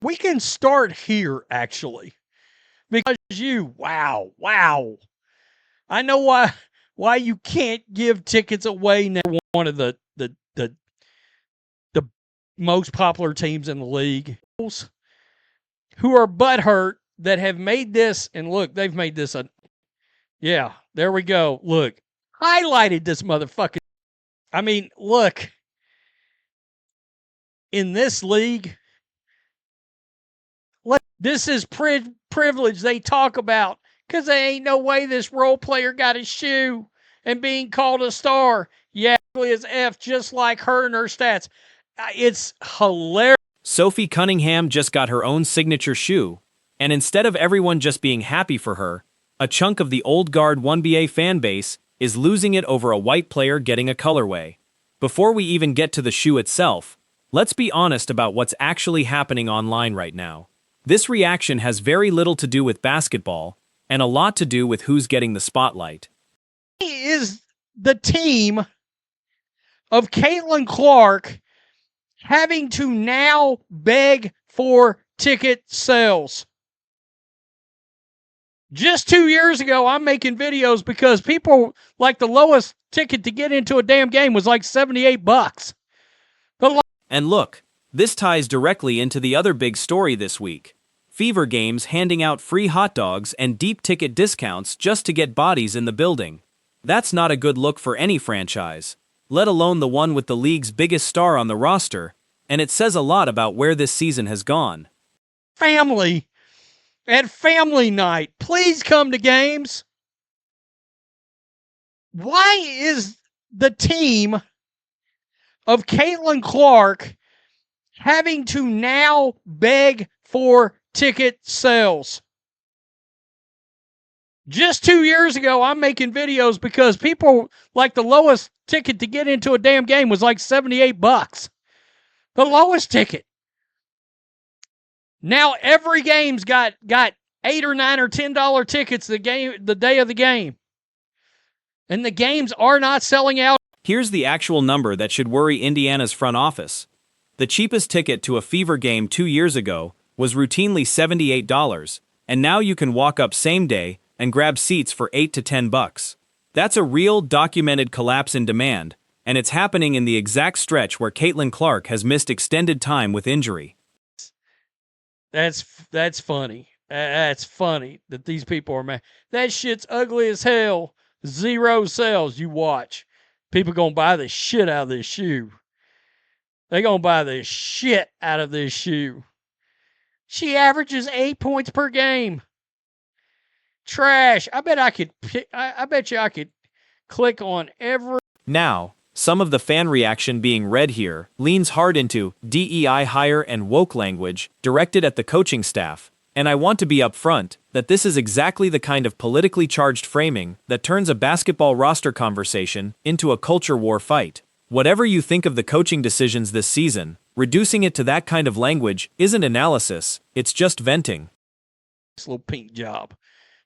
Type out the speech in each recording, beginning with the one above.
We can start here, actually, because wow. I know why you can't give tickets away now. One of the most popular teams in the league, who are butthurt that have made this, and look, they've made this yeah, there we go. Look, highlighted this motherfucker. I mean, look, in this league, this is privilege they talk about because there ain't no way this role player got a shoe and being called a star. Yeah, as F, just like her and her stats. It's hilarious. Sophie Cunningham just got her own signature shoe, and instead of everyone just being happy for her, a chunk of the old guard 1BA fan base is losing it over a white player getting a colorway. Before we even get to the shoe itself, let's be honest about what's actually happening online right now. This reaction has very little to do with basketball, and a lot to do with who's getting the spotlight. Is the team of Caitlin Clark having to now beg for ticket sales? Just 2 years ago, I'm making videos because people, like, the lowest ticket to get into a damn game was like $78. And look, this ties directly into the other big story this week. Fever Games handing out free hot dogs and deep ticket discounts just to get bodies in the building. That's not a good look for any franchise, let alone the one with the league's biggest star on the roster, and it says a lot about where this season has gone. Family at family night, please come to games. Why is the team of Caitlin Clark having to now beg for ticket sales? Just 2 years ago, I'm making videos because people, like, the lowest ticket to get into a damn game was like $78. The lowest ticket. Now every game's got $8 or $9 or $10 tickets the day of the game. And the games are not selling out. Here's the actual number that should worry Indiana's front office. The cheapest ticket to a Fever game 2 years ago was routinely $78, and now you can walk up same day and grab seats for $8 to $10. That's a real documented collapse in demand, and it's happening in the exact stretch where Caitlin Clark has missed extended time with injury. That's funny. That's funny that these people are mad. That shit's ugly as hell. 0 sales. You watch. People gonna buy the shit out of this shoe. They gonna buy the shit out of this shoe. She averages 8 points per game. Trash. I bet you I could click on every. Now, some of the fan reaction being read here leans hard into DEI hire and woke language directed at the coaching staff, and I want to be upfront that this is exactly the kind of politically charged framing that turns a basketball roster conversation into a culture war fight. Whatever you think of the coaching decisions this season, reducing it to that kind of language isn't analysis, it's just venting. This little pink job.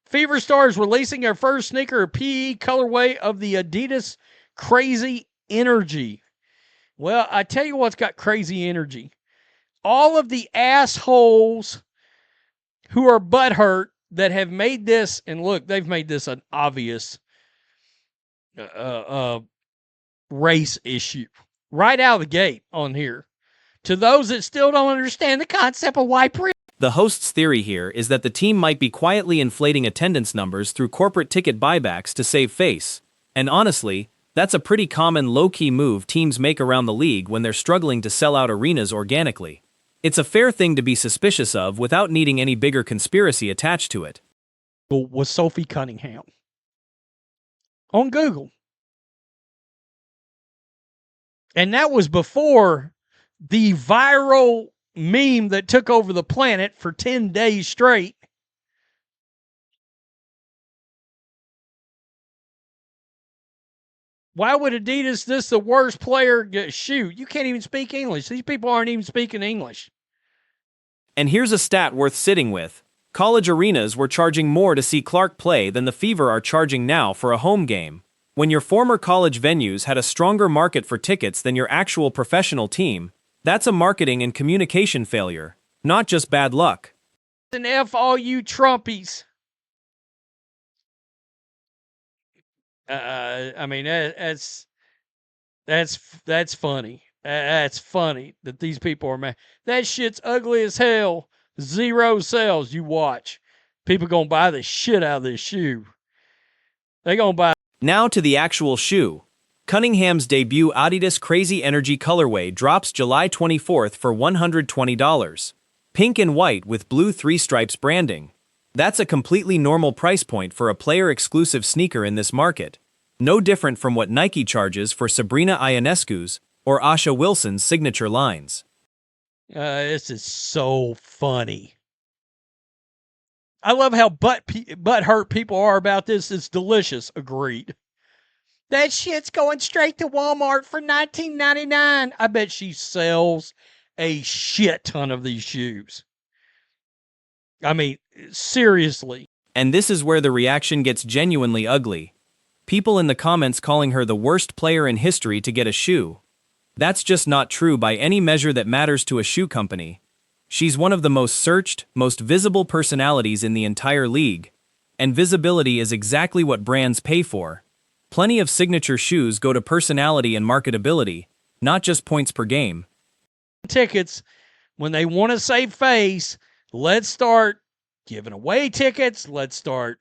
Fever Stars releasing their first sneaker PE colorway of the Adidas Crazy Energy. Well, I tell you what's got crazy energy. All of the assholes who are butthurt that have made this, and look, they've made this an obvious race issue right out of the gate on here. To those that still don't understand the concept of white privilege. The host's theory here is that the team might be quietly inflating attendance numbers through corporate ticket buybacks to save face. And honestly, that's a pretty common low-key move teams make around the league when they're struggling to sell out arenas organically. It's a fair thing to be suspicious of without needing any bigger conspiracy attached to it. Was Sophie Cunningham on Google. And that was before the viral meme that took over the planet for 10 days straight. Why would Adidas, this the worst player, shoot? You can't even speak English. These people aren't even speaking English. And here's a stat worth sitting with. College arenas were charging more to see Clark play than the Fever are charging now for a home game. When your former college venues had a stronger market for tickets than your actual professional team, that's a marketing and communication failure. not just bad luck. And F all you Trumpies. I mean, that's funny. That's funny that these people are mad. That shit's ugly as hell. 0 sales. You watch. People gonna buy the shit out of this shoe. They gonna buy. Now to the actual shoe. Cunningham's debut Adidas Crazy Energy colorway drops July 24th for $120. Pink and white with blue 3 stripes branding. That's a completely normal price point for a player-exclusive sneaker in this market. No different from what Nike charges for Sabrina Ionescu's or Asha Wilson's signature lines. This is so funny. I love how butt hurt people are about this. It's delicious. Agreed. That shit's going straight to Walmart for $19.99. I bet she sells a shit ton of these shoes. I mean, seriously. And this is where the reaction gets genuinely ugly. People in the comments calling her the worst player in history to get a shoe. That's just not true by any measure that matters to a shoe company. She's one of the most searched, most visible personalities in the entire league. And visibility is exactly what brands pay for. Plenty of signature shoes go to personality and marketability, not just points per game. Tickets, when they want to save face, let's start giving away tickets. Let's start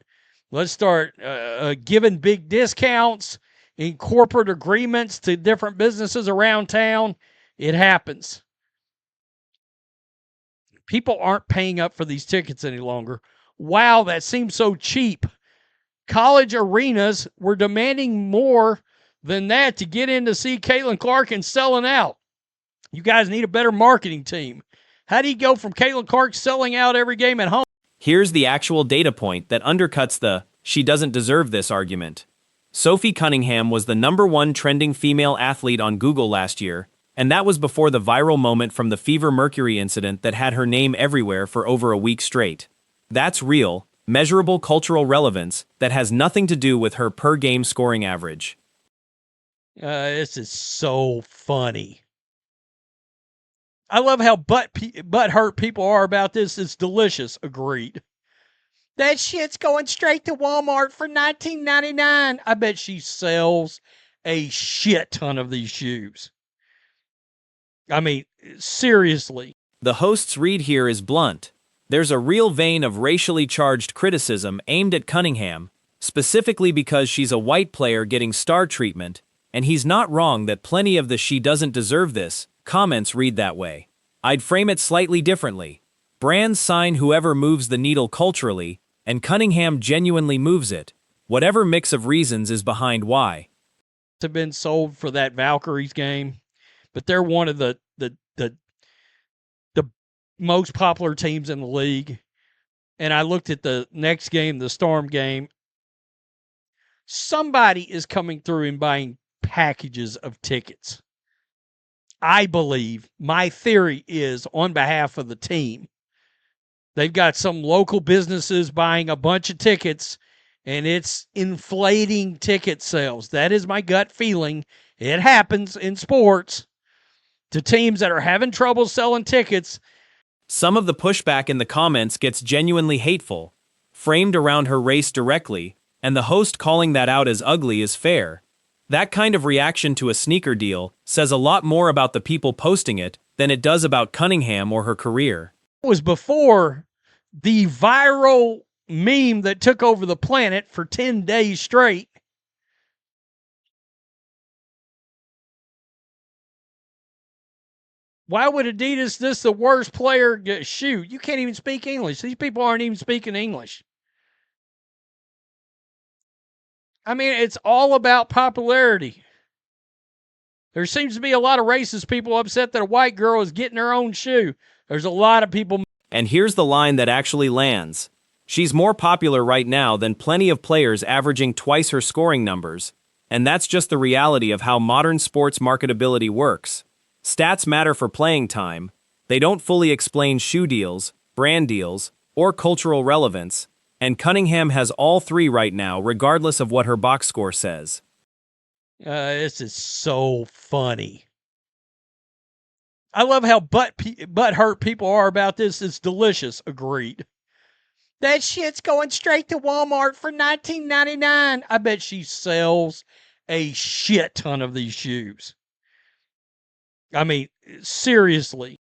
giving big discounts in corporate agreements to different businesses around town. It happens. People aren't paying up for these tickets any longer. Wow, that seems so cheap. College arenas were demanding more than that to get in to see Caitlin Clark and selling out. You guys need a better marketing team. How do you go from Caitlin Clark selling out every game at home? Here's the actual data point that undercuts the "she doesn't deserve this" argument. Sophie Cunningham was the #1 trending female athlete on Google last year, and that was before the viral moment from the Fever Mercury incident that had her name everywhere for over a week straight. That's real, measurable cultural relevance that has nothing to do with her per-game scoring average. This is so funny. I love how butt hurt people are about this. It's delicious. Agreed. That shit's going straight to Walmart for $19.99. I bet she sells a shit ton of these shoes. I mean, seriously. The host's read here is blunt. There's a real vein of racially charged criticism aimed at Cunningham, specifically because she's a white player getting star treatment, and he's not wrong that plenty of the "she doesn't deserve this" comments read that way. I'd frame it slightly differently. Brands sign whoever moves the needle culturally, and Cunningham genuinely moves it. Whatever mix of reasons is behind why. Have been sold for that Valkyries game, but they're one of the most popular teams in the league. And I looked at the next game, the Storm game. Somebody is coming through and buying packages of tickets. I believe, my theory is on behalf of the team. They've got some local businesses buying a bunch of tickets, and it's inflating ticket sales. That is my gut feeling. It happens in sports to teams that are having trouble selling tickets. Some of the pushback in the comments gets genuinely hateful, framed around her race directly, and the host calling that out as ugly is fair. That kind of reaction to a sneaker deal says a lot more about the people posting it than it does about Cunningham or her career. It was before the viral meme that took over the planet for 10 days straight. Why would Adidas, this the worst player, shoot? You can't even speak English. These people aren't even speaking English. I mean, it's all about popularity. There seems to be a lot of racist people upset that a white girl is getting her own shoe. There's a lot of people. And here's the line that actually lands. She's more popular right now than plenty of players averaging twice her scoring numbers. And that's just the reality of how modern sports marketability works. Stats matter for playing time. They don't fully explain shoe deals, brand deals, or cultural relevance. And Cunningham has all three right now, regardless of what her box score says. This is so funny. I love how butt hurt people are about this. It's delicious. Agreed. That shit's going straight to Walmart for $19.99. I bet she sells a shit ton of these shoes. I mean, seriously.